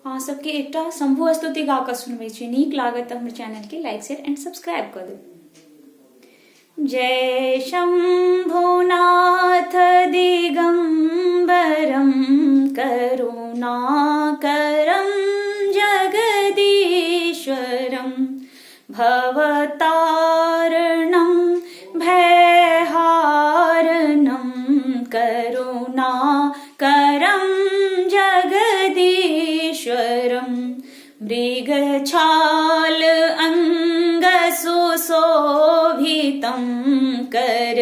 अहाँ सबके एकटा शंभु स्तुति गा कऽ सुनबै छी। नीक लागत तऽ हमर channel K like share and subscribe कऽ देब। जय शंभुनाथ दिगंबरम करुणाकरं जगदीश्वरं भवतारणं भयहारणं करुणाकरं जगदीश्वरं मृगछाल अंगसुशोभितं कर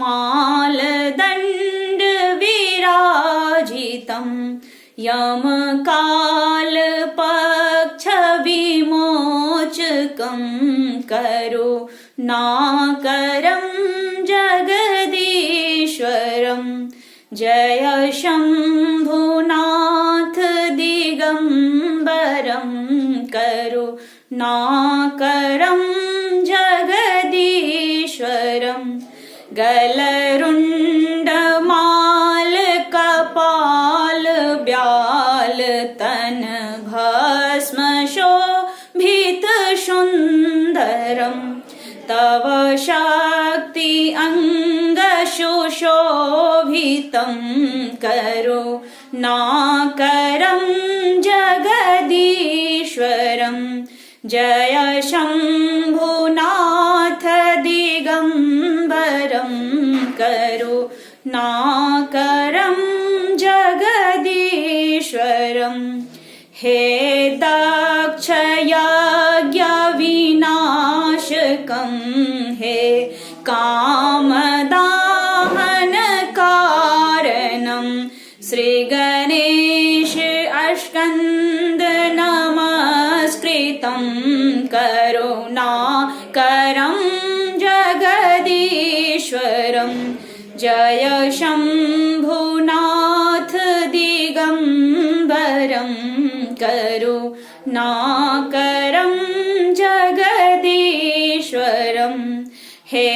मालदंड विराजितं यमकाल पक्ष विमोचकं करुणाकरं जगदीश्वरं जय शंभुनाथ दिगंबरं करुणाकरं जगदीश्वरं गलरुंडमाल कपाल ब्याल तन भस्म शोभित सुंदरं तव शक्ति अंग सुशोभितं करुणाकरं जगदीश्वरं जय शंभुनाथ दिगंबरं करुणाकरं जगदीश्वरं हे दक्ष यज्ञ विनाशकं हे कामदाहन कारणं श्री गणेश अस्कंद नमस्कृतं करुणाकरं जगदीश्वरं जय शंभुनाथ दिगंबरं करुणाकरं जगदीश्वरं हे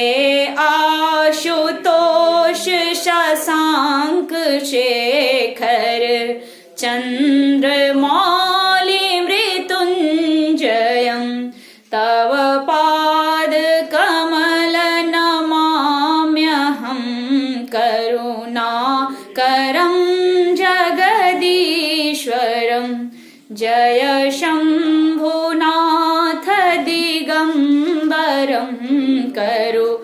आशुतोष शशांक शेखर चंद्रमौलि मृत्युंजयं तव पाद कमल नमाम्यहं करुणाकरं जगदीश्वरं जय शंभुनाथ दिगंबरं करुणाकरं